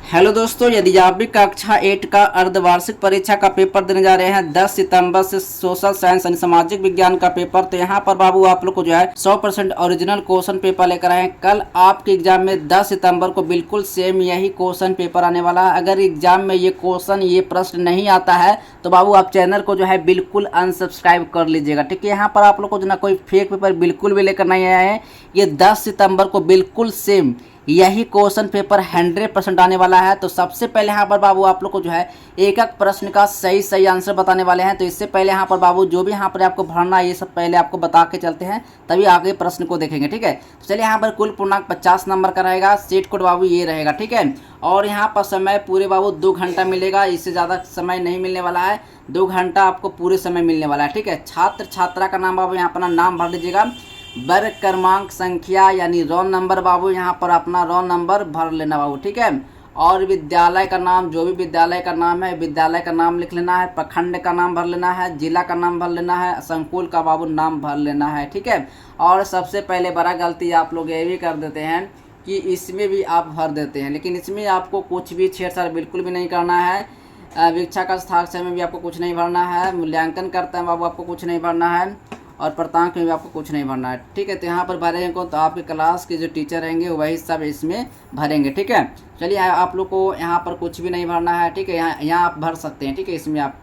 Hello दोस्तों, यदि आप भी कक्षा 8 का अर्धवार्षिक परीक्षा का पेपर देने जा रहे हैं 10 सितंबर से सोशल साइंस यानी सामाजिक विज्ञान का पेपर, तो यहाँ पर बाबू आप लोग को जो है 100% ओरिजिनल क्वेश्चन पेपर लेकर आए हैं। कल आपके एग्जाम में 10 सितंबर को बिल्कुल सेम यही क्वेश्चन पेपर आने वाला है। अगर एग्जाम में ये क्वेश्चन ये प्रश्न नहीं आता है तो बाबू आप चैनल को जो है बिल्कुल अनसब्सक्राइब कर लीजिएगा, ठीक है। यहाँ पर आप लोग को जो ना कोई फेक पेपर बिल्कुल भी लेकर नहीं आए हैं। ये 10 सितंबर को बिल्कुल सेम यही क्वेश्चन पेपर 100% आने वाला है। तो सबसे पहले यहाँ पर बाबू आप लोग को जो है एक एक प्रश्न का सही सही आंसर बताने वाले हैं। तो इससे पहले यहाँ पर बाबू जो भी यहाँ पर आपको भरना है ये सब पहले आपको बता के चलते हैं, तभी आगे प्रश्न को देखेंगे, ठीक है। तो चलिए, यहाँ पर कुल पूर्णांक 50 नंबर का रहेगा। सीट कोड बाबू ये रहेगा, ठीक है। और यहाँ पर समय पूरे बाबू 2 घंटा मिलेगा, इससे ज़्यादा समय नहीं मिलने वाला है। 2 घंटा आपको पूरे समय मिलने वाला है, ठीक है। छात्र छात्रा का नाम बाबू यहाँ अपना नाम भर दीजिएगा। वर्ग क्रमांक संख्या यानी रोल नंबर बाबू यहाँ पर अपना रोल नंबर भर लेना बाबू, ठीक है। और विद्यालय का नाम, जो भी विद्यालय का नाम है विद्यालय का नाम लिख लेना है। प्रखंड का नाम भर लेना है, जिला का नाम भर लेना है, संकुल का बाबू नाम भर लेना है, ठीक है। और सबसे पहले बड़ा गलती आप लोग ये भी कर देते हैं कि इसमें भी आप भर देते हैं, लेकिन इसमें आपको कुछ भी छेड़छाड़ बिल्कुल भी नहीं करना है। वीक्षा का हस्ताक्षर में भी आपको कुछ नहीं भरना है। मूल्यांकन करते हैं बाबू आपको कुछ नहीं भरना है। और प्रांतांक में भी आपको कुछ नहीं भरना है, ठीक है। तो यहाँ पर भरेंगे कौन? तो आपके क्लास के जो टीचर रहेंगे वही सब इसमें भरेंगे, ठीक है। चलिए, आप लोग को यहाँ पर कुछ भी नहीं भरना है, ठीक है। यहाँ आप भर सकते हैं, ठीक है। इसमें आप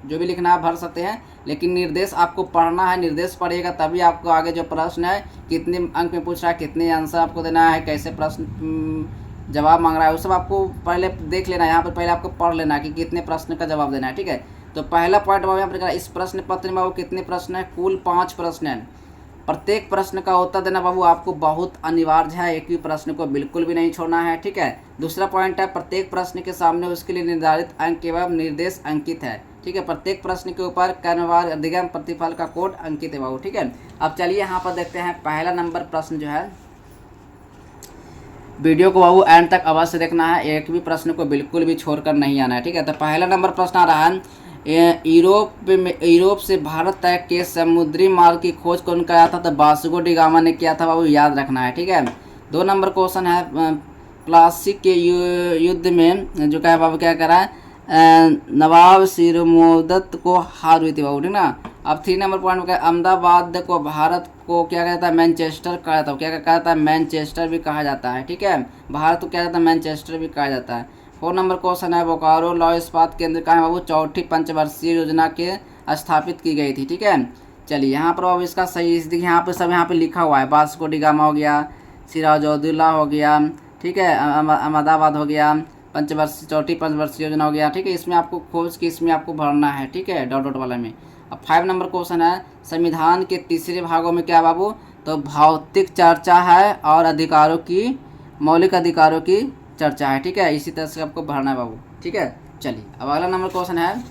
जो भी लिखना है भर सकते हैं, लेकिन निर्देश आपको पढ़ना है। निर्देश पढ़िएगा तभी आपको आगे जो प्रश्न है कितने अंक में पूछ रहा है, कितने आंसर आपको देना है, कैसे प्रश्न जवाब मांग रहा है, वो सब आपको पहले देख लेना है। यहाँ पर पहले आपको पढ़ लेना है कि कितने प्रश्न का जवाब देना है, ठीक है। तो पहला पॉइंट बाबू यहाँ पर इस प्रश्न पत्र में बाबू कितने प्रश्न है? कुल 5 प्रश्न हैं। प्रत्येक प्रश्न का उत्तर देना बाबू आपको बहुत अनिवार्य है। एक भी प्रश्न को बिल्कुल भी नहीं छोड़ना है, ठीक है। दूसरा पॉइंट है प्रत्येक प्रश्न के सामने उसके लिए निर्धारित अंक एवं निर्देश अंकित है, ठीक है। प्रत्येक प्रश्न के ऊपर कर्मवार अधिगम प्रतिफल का कोड अंकित है बाबू, ठीक है। अब चलिए यहाँ पर देखते हैं पहला नंबर प्रश्न जो है। वीडियो को बाबू एंड तक अवश्य देखना है, एक भी प्रश्न को बिल्कुल भी छोड़कर नहीं आना है, ठीक है। तो पहला नंबर प्रश्न आ रहा है, यूरोप से भारत तक के समुद्री मार्ग की खोज कौन कराया था? तो वास्को डी गामा ने किया था बाबू, याद रखना है, ठीक है। 2 नंबर क्वेश्चन है, प्लासी के युद्ध में जो क्या है बाबू क्या करा है? नवाब सिरमौदत को हार हुई थी बाबू, ठीक ना। अब 3 नंबर पॉइंट क्या, अहमदाबाद को भारत को क्या कहता है? मैनचेस्टर कहा जाता है। क्या कहता है? मैनचेस्टर भी कहा जाता है, ठीक है। भारत को क्या कहता है? मैनचेस्टर भी कहा जाता है। 4 नंबर क्वेश्चन है, बोकारो लौह इस्पात केंद्र का है बाबू 4ठी पंचवर्षीय योजना के स्थापित की गई थी, ठीक है। चलिए, यहाँ पर बाबू इसका सही देखिए, यहाँ पे सब यहाँ पे लिखा हुआ है। वास्को डी गामा हो गया, सिराजुद्दौला हो गया, ठीक है, अहमदाबाद हो गया, चौथी पंचवर्षीय योजना हो गया, ठीक है। इसमें आपको खोज की इसमें आपको भरना है, ठीक है, डॉट डॉट वाला में। अब 5 नंबर क्वेश्चन है, संविधान के तीसरे भागों में क्या बाबू? तो भौतिक चर्चा है और अधिकारों की, मौलिक अधिकारों की चर्चा है, ठीक है। इसी तरह से आपको भरना है बाबू, ठीक है। चलिए, अब अगला नंबर क्वेश्चन है,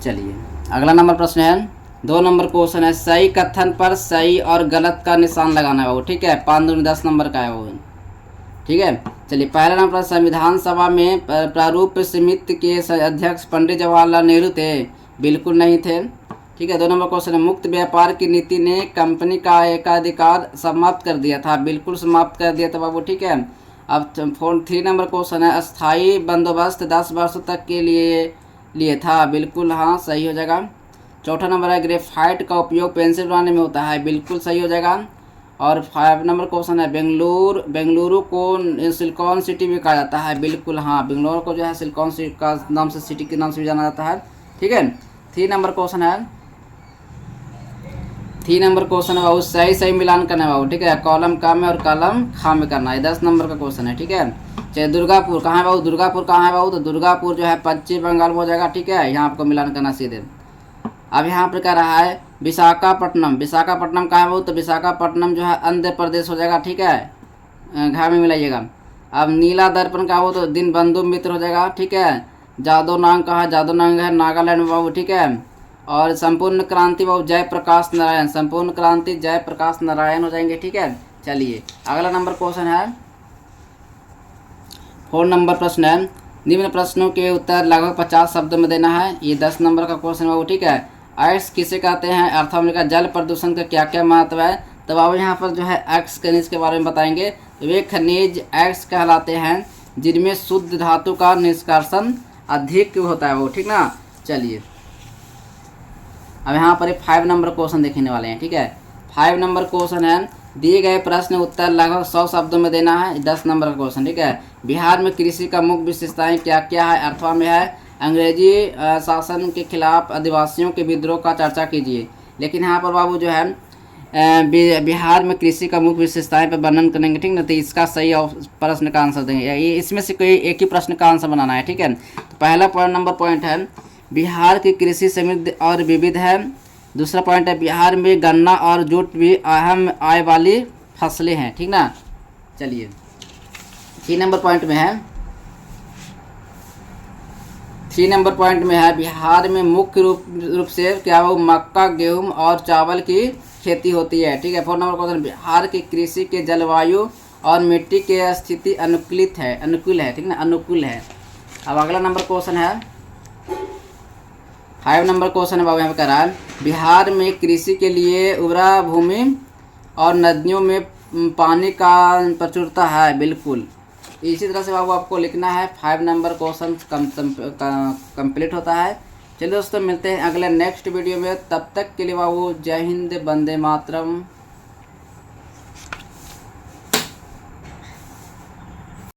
चलिए अगला नंबर प्रश्न है, 2 नंबर क्वेश्चन है, सही कथन पर सही और गलत का निशान लगाना है बाबू, ठीक है। 5 दूनी 10 नंबर का है वो, ठीक है। चलिए, पहला नंबर, संविधान सभा में प्रारूप समिति के अध्यक्ष पंडित जवाहरलाल नेहरू थे? बिल्कुल नहीं थे, ठीक है। 2 नंबर क्वेश्चन है, मुक्त व्यापार की नीति ने कंपनी का एकाधिकार समाप्त कर दिया था? बिल्कुल समाप्त कर दिया था बाबू, ठीक है। अब 3 नंबर क्वेश्चन है, अस्थाई बंदोबस्त 10 वर्षों तक के लिए था? बिल्कुल हाँ, सही हो जाएगा। 4था नंबर है, ग्रेफाइट का उपयोग पेंसिल बनाने में होता है? बिल्कुल सही हो जाएगा। और 5 नंबर क्वेश्चन है, बेंगलुरु को सिलिकॉन सिटी भी कहा जाता है? बिल्कुल हाँ, बेंगलुरु को जो है सिलिकॉन सिटी का नाम से, सिटी के नाम से भी जाना जाता है, ठीक है। 3 नंबर क्वेश्चन है, 3 नंबर क्वेश्चन है बाबू, सही सही मिलान करना है बाबू, ठीक है। कॉलम का में और कॉलम खा में करना है। 10 नंबर का क्वेश्चन है, ठीक है। चलिए, दुर्गापुर कहाँ है बाबू? दुर्गापुर कहाँ है बाबू? तो दुर्गापुर जो है पश्चिम बंगाल में हो जाएगा, ठीक है। यहाँ आपको मिलान करना सीधे। अब यहाँ पर क्या रहा है, विशाखापट्टनम कहाँ है बाबू? तो विशाखापट्टनम जो है आंध्र प्रदेश हो जाएगा, ठीक है। घा में मिलाइएगा। अब नीला दर्पण का हो तो दिन बंधु मित्र हो जाएगा, ठीक है। जादोनांग कहाँ है? जादोनांग है नागालैंड में बाबू, ठीक है। और संपूर्ण क्रांति बाबू जयप्रकाश नारायण, संपूर्ण क्रांति जयप्रकाश नारायण हो जाएंगे, ठीक है। चलिए, अगला नंबर क्वेश्चन है, 4 नंबर प्रश्न है, निम्न प्रश्नों के उत्तर लगभग 50 शब्दों में देना है। ये 10 नंबर का क्वेश्चन बाबू, ठीक है। एक्स किसे कहते हैं, अर्थात हमने कहा जल प्रदूषण का क्या क्या महत्व है। तो बाबू यहाँ पर जो है एक्स खनिज के बारे में बताएंगे। वे खनिज एक्स कहलाते हैं जिनमें शुद्ध धातु का निष्कर्षण अधिक होता है वो, ठीक ना। चलिए अब यहाँ पर 5 नंबर क्वेश्चन देखने वाले हैं, ठीक है। 5 नंबर क्वेश्चन है, दिए गए प्रश्न उत्तर लगभग 100 शब्दों में देना है। 10 नंबर का क्वेश्चन, ठीक है। बिहार में कृषि का मुख्य विशेषताएं क्या क्या है, अर्थवा में है अंग्रेजी शासन के खिलाफ आदिवासियों के विद्रोह का चर्चा कीजिए। लेकिन यहाँ पर बाबू जो है बिहार में कृषि का मुख्य विशेषताएं पर वर्णन करेंगे, ठीक ना। तो इसका सही प्रश्न का आंसर देंगे, ये इसमें से कोई एक ही प्रश्न का आंसर बनाना है, ठीक है। तो पहला नंबर पॉइंट है बिहार की कृषि समृद्ध और विविध है। दूसरा पॉइंट है बिहार में गन्ना और जूट भी अहम आय वाली फसलें हैं, ठीक ना। चलिए 3 नंबर पॉइंट में है, 3 नंबर पॉइंट में है बिहार में मुख्य रूप से क्या वो मक्का, गेहूं और चावल की खेती होती है, ठीक है। 4 नंबर क्वेश्चन, बिहार की कृषि के जलवायु और मिट्टी की स्थिति अनुकूल है, ठीक ना, अनुकूल है। अब अगला नंबर क्वेश्चन है 5 नंबर क्वेश्चन है बाबू, यहाँ पे कह रहा है बिहार में कृषि के लिए उर्वरा भूमि और नदियों में पानी का प्रचुरता है, बिल्कुल। इसी तरह से बाबू आपको लिखना है। 5 नंबर क्वेश्चन कंप्लीट होता है। चलिए दोस्तों मिलते हैं अगले नेक्स्ट वीडियो में, तब तक के लिए बाबू जय हिंद, वंदे मातरम।